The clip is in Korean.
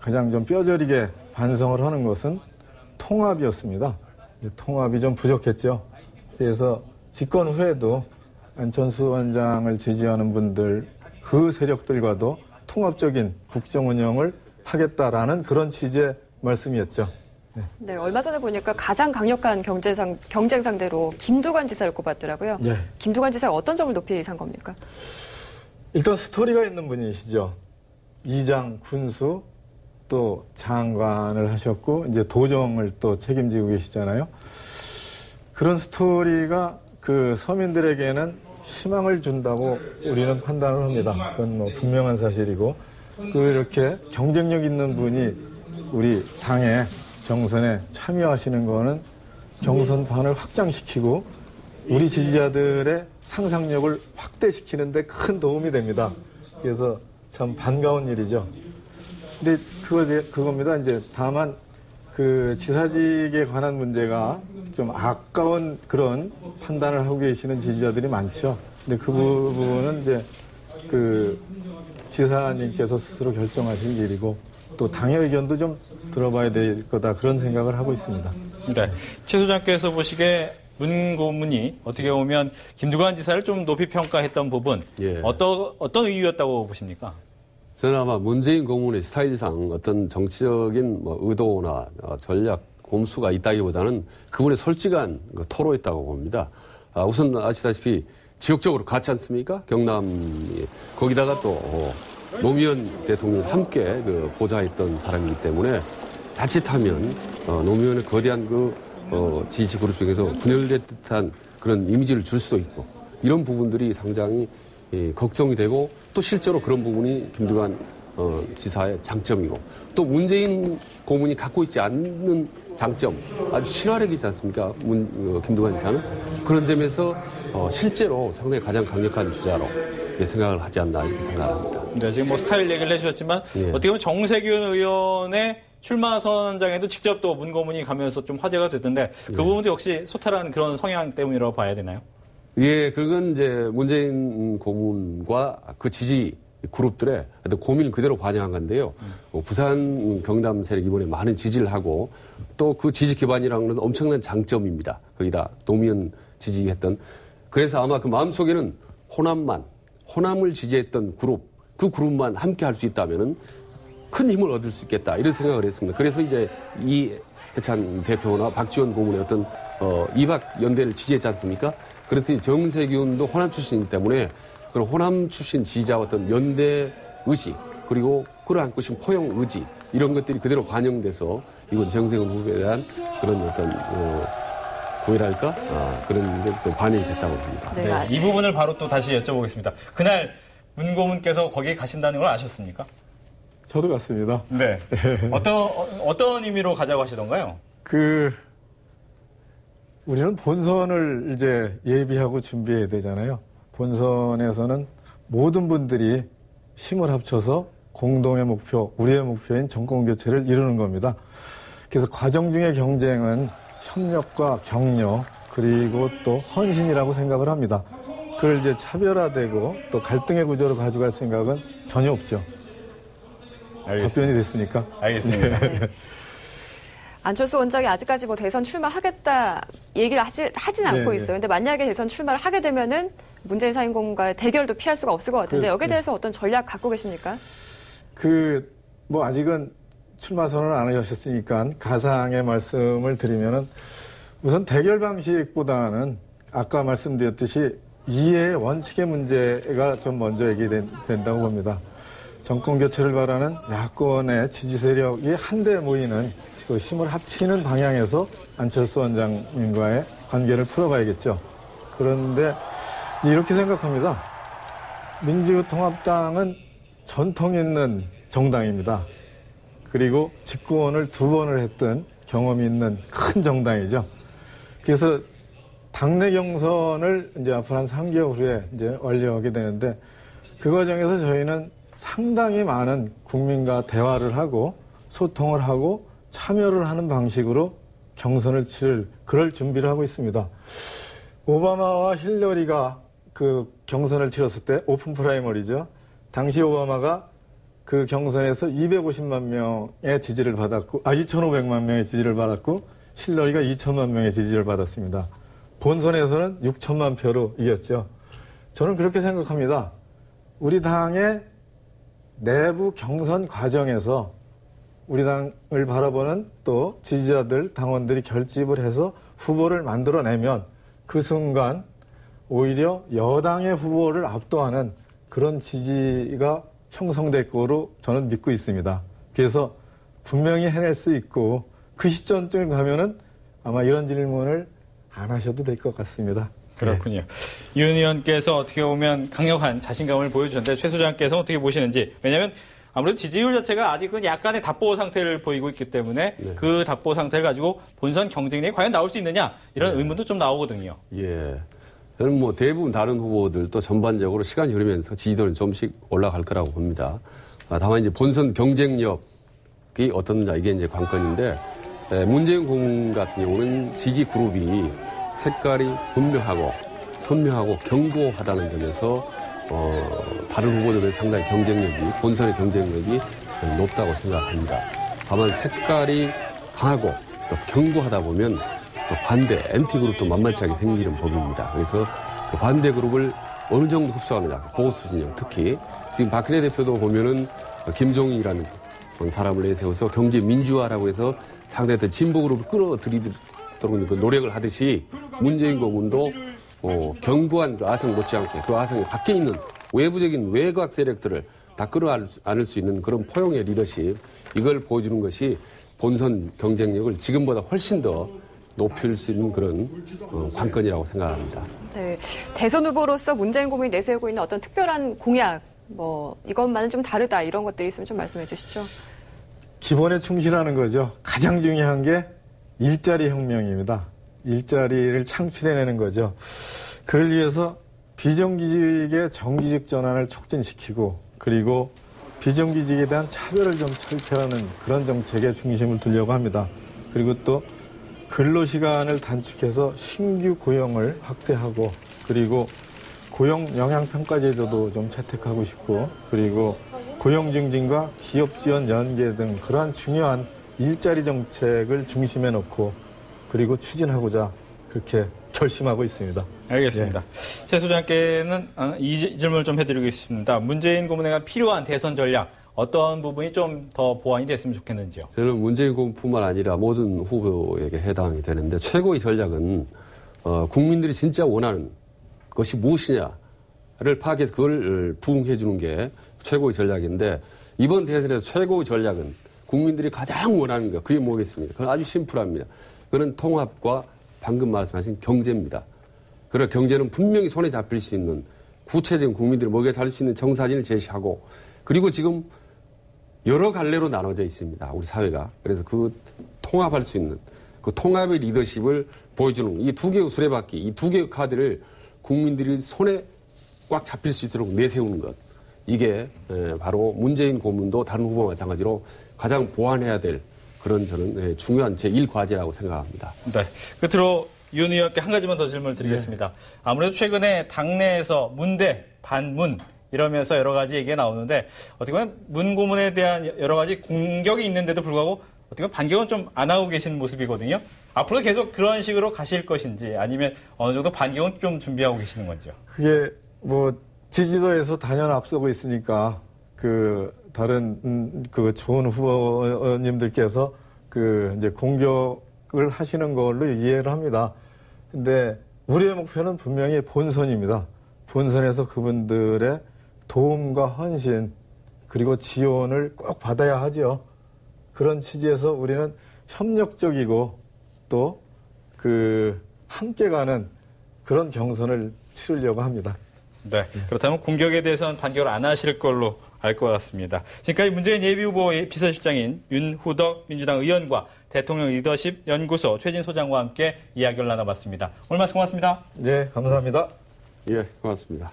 가장 좀 뼈저리게 반성을 하는 것은 통합이었습니다. 통합이 좀 부족했죠. 그래서 집권 후에도 안철수 원장을 지지하는 분들, 그 세력들과도 통합적인 국정 운영을 하겠다라는 그런 취지의 말씀이었죠. 네, 얼마 전에 보니까 가장 강력한 경쟁 상대로 김두관 지사를 꼽았더라고요. 네. 김두관 지사가 어떤 점을 높이 산 겁니까? 일단 스토리가 있는 분이시죠. 이장 군수 또 장관을 하셨고 이제 도정을 또 책임지고 계시잖아요. 그런 스토리가 그 서민들에게는 희망을 준다고 우리는 판단을 합니다. 그건 뭐 분명한 사실이고 그렇게 경쟁력 있는 분이 우리 당의 경선에 참여하시는 거는 경선판을 확장시키고 우리 지지자들의 상상력을 확대시키는 데 큰 도움이 됩니다. 그래서 참 반가운 일이죠. 근데 그겁니다. 이제 다만 그 지사직에 관한 문제가 좀 아까운 그런 판단을 하고 계시는 지지자들이 많죠. 근데 그 부분은 이제 그 지사님께서 스스로 결정하실 일이고 또 당의 의견도 좀 들어봐야 될 거다 그런 생각을 하고 있습니다. 네, 최 소장께서 보시기에 문 고문이 어떻게 보면 김두관 지사를 좀 높이 평가했던 부분 예. 어떤 이유였다고 보십니까? 저는 아마 문재인 고문의 스타일상 어떤 정치적인 뭐 의도나 전략 곰수가 있다기보다는 그분의 솔직한 토로였다고 봅니다. 우선 아시다시피 지역적으로 같지 않습니까? 경남이 거기다가 또 노무현 대통령이 함께 보좌했던 사람이기 때문에 자칫하면 노무현의 거대한 지지 그룹 중에서 분열된 듯한 그런 이미지를 줄 수도 있고 이런 부분들이 상당히 걱정이 되고 또 실제로 그런 부분이 김두관 지사의 장점이고 또 문재인 고문이 갖고 있지 않는 장점 아주 친화력이지 않습니까? 김두관 지사는 그런 점에서 실제로 상당히 가장 강력한 주자로 생각을 하지 않나 이렇게 생각합니다. 네, 지금 뭐 스타일 얘기를 해주셨지만 예. 어떻게 보면 정세균 의원의 출마 선언장에도 직접 또 문 고문이 가면서 좀 화제가 됐던데 그 부분도 역시 소탈한 그런 성향 때문이라고 봐야 되나요? 예, 그건 이제 문재인 고문과 그 지지 그룹들의 고민을 그대로 반영한 건데요. 부산 경남 세력 이번에 많은 지지를 하고 또 그 지지 기반이라는 건 엄청난 장점입니다. 거기다 노무현 지지했던. 그래서 아마 그 마음속에는 호남을 지지했던 그룹, 그 그룹만 함께 할 수 있다면은 큰 힘을 얻을 수 있겠다 이런 생각을 했습니다. 그래서 이제 이해찬 대표나 박지원 고문의 어떤 이박 연대를 지지했지 않습니까? 그래서 정세균도 호남 출신이기 때문에 그런 호남 출신 지지자와 어떤 연대 의식 그리고 끌어안고 싶은 포용 의지 이런 것들이 그대로 반영돼서 이건 정세균 후보에 대한 그런 어떤 고의랄까 그런 게 또 반영이 됐다고 봅니다. 네, 이 부분을 바로 또 다시 여쭤보겠습니다. 그날 문 고문께서 거기에 가신다는 걸 아셨습니까? 저도 갔습니다. 네. 어떤 의미로 가자고 하시던가요? 우리는 본선을 이제 예비하고 준비해야 되잖아요. 본선에서는 모든 분들이 힘을 합쳐서 공동의 목표, 우리의 목표인 정권 교체를 이루는 겁니다. 그래서 과정 중의 경쟁은 협력과 격려 그리고 또 헌신이라고 생각을 합니다. 그걸 이제 차별화되고 또 갈등의 구조로 가져갈 생각은 전혀 없죠. 답변이 됐으니까. 알겠습니다. 네. 안철수 원장이 아직까지 뭐 대선 출마하겠다 얘기를 하진 않고 네. 있어요. 근데 만약에 대선 출마를 하게 되면은 문재인 사인공과의 대결도 피할 수가 없을 것 같은데 여기에 대해서 어떤 전략 갖고 계십니까? 뭐 아직은 출마 선언을 안 하셨으니까 가상의 말씀을 드리면은 우선 대결 방식보다는 아까 말씀드렸듯이 이해의 원칙의 문제가 좀 먼저 얘기된다고 봅니다. 정권 교체를 바라는 야권의 지지 세력이 한데 모이는 또 힘을 합치는 방향에서 안철수 원장님과의 관계를 풀어가야겠죠. 그런데 이렇게 생각합니다. 민주통합당은 전통 있는 정당입니다. 그리고 집권을 2번을 했던 경험이 있는 큰 정당이죠. 그래서 당내 경선을 이제 앞으로 한 3개월 후에 이제 완료하게 되는데 그 과정에서 저희는 상당히 많은 국민과 대화를 하고 소통을 하고 참여를 하는 방식으로 경선을 치를 그럴 준비를 하고 있습니다. 오바마와 힐러리가 그 경선을 치렀을 때 오픈 프라이머리죠. 당시 오바마가 그 경선에서 250만 명의 지지를 받았고, 2,500만 명의 지지를 받았고, 힐러리가 2천만 명의 지지를 받았습니다. 본선에서는 6천만 표로 이겼죠. 저는 그렇게 생각합니다. 우리 당의 내부 경선 과정에서 우리 당을 바라보는 또 지지자들, 당원들이 결집을 해서 후보를 만들어내면 그 순간 오히려 여당의 후보를 압도하는 그런 지지가 형성될 거로 저는 믿고 있습니다. 그래서 분명히 해낼 수 있고 그 시점쯤 가면은 아마 이런 질문을 안 하셔도 될 것 같습니다. 그렇군요. 네. 윤 의원께서 어떻게 보면 강력한 자신감을 보여주셨는데 최 소장께서 어떻게 보시는지. 왜냐하면 아무래도 지지율 자체가 아직은 약간의 답보 상태를 보이고 있기 때문에 네. 그 답보 상태를 가지고 본선 경쟁력이 과연 나올 수 있느냐 이런 네. 의문도 좀 나오거든요. 예. 저는 뭐 대부분 다른 후보들도 전반적으로 시간이 흐르면서 지지도는 좀씩 올라갈 거라고 봅니다. 다만 이제 본선 경쟁력이 어떻느냐 이게 이제 관건인데 문재인 고문 같은 경우는 지지 그룹이 색깔이 분명하고 선명하고 견고하다는 점에서 다른 후보들의 상당히 경쟁력이 본선의 경쟁력이 높다고 생각합니다. 다만 색깔이 강하고 또 견고하다 보면 또 반대 엔티 그룹도 만만치 않게 생기는 법입니다. 그래서 그 반대 그룹을 어느 정도 흡수하느냐 보수 진영 특히 지금 박근혜 대표도 보면은 김종인이라는 사람을 내세워서 경제 민주화라고 해서 상대한테 진보 그룹을 끌어들이도록 그 노력을 하듯이 문재인 고문도 견고한 그 아성 못지않게 그 아성에 밖에 있는 외부적인 외곽 세력들을 다 끌어안을 수 있는 그런 포용의 리더십 이걸 보여주는 것이 본선 경쟁력을 지금보다 훨씬 더 높일 수 있는 그런 관건이라고 생각합니다. 네, 대선 후보로서 문재인 고문이 내세우고 있는 어떤 특별한 공약, 이것만은 좀 다르다 이런 것들이 있으면 좀 말씀해 주시죠. 기본에 충실하는 거죠. 가장 중요한 게 일자리 혁명입니다. 일자리를 창출해내는 거죠. 그를 위해서 비정규직의 정규직 전환을 촉진시키고 그리고 비정규직에 대한 차별을 좀 철폐하는 그런 정책에 중심을 두려고 합니다. 그리고 또 근로시간을 단축해서 신규 고용을 확대하고 그리고 고용 영향평가 제도도 좀 채택하고 싶고 그리고 고용 증진과 기업 지원 연계 등 그러한 중요한 일자리 정책을 중심에 놓고 그리고 추진하고자 그렇게 결심하고 있습니다. 알겠습니다. 네. 최 소장께는 이 질문을 좀 해드리겠습니다. 문재인 고문에게 필요한 대선 전략 어떤 부분이 좀 더 보완이 됐으면 좋겠는지요? 저는 문재인 고문뿐만 아니라 모든 후보에게 해당이 되는데 최고의 전략은 국민들이 진짜 원하는 것이 무엇이냐를 파악해서 그걸 부응해 주는 게 최고의 전략인데 이번 대선에서 최고의 전략은 국민들이 가장 원하는 것 그게 뭐겠습니까? 그건 아주 심플합니다. 그건 통합과 방금 말씀하신 경제입니다. 그러나 경제는 분명히 손에 잡힐 수 있는 구체적인 국민들이 먹여 살 수 있는 정사진을 제시하고 그리고 지금 여러 갈래로 나눠져 있습니다. 우리 사회가. 그래서 그 통합할 수 있는 그 통합의 리더십을 보여주는 이 두 개의 수레바퀴, 이 두 개의 카드를 국민들이 손에 꽉 잡힐 수 있도록 내세우는 것. 이게 바로 문재인 고문도 다른 후보와 마찬가지로 가장 보완해야 될 그런 저는 중요한 제1과제라고 생각합니다. 네. 끝으로 윤 의원께 한 가지만 더 질문을 드리겠습니다. 네. 아무래도 최근에 당내에서 문대, 반문 이러면서 여러 가지 얘기가 나오는데 어떻게 보면 문 고문에 대한 여러 가지 공격이 있는데도 불구하고 어떻게 보면 반격은 좀 안 하고 계신 모습이거든요. 앞으로 계속 그런 식으로 가실 것인지 아니면 어느 정도 반격은 좀 준비하고 계시는 건지요? 그게 지지도에서 단연 앞서고 있으니까 다른 좋은 후보님들께서 이제 공격을 하시는 걸로 이해를 합니다. 근데 우리의 목표는 분명히 본선입니다. 본선에서 그분들의 도움과 헌신 그리고 지원을 꼭 받아야 하죠. 그런 취지에서 우리는 협력적이고 또 함께 가는 그런 경선을 치르려고 합니다. 네. 그렇다면 공격에 대해서는 반격을 안 하실 걸로 알 것 같습니다. 지금까지 문재인 예비후보의 비서실장인 윤후덕 민주당 의원과 대통령 리더십 연구소 최진 소장과 함께 이야기를 나눠봤습니다. 오늘 말씀 고맙습니다. 네, 감사합니다. 예, 고맙습니다.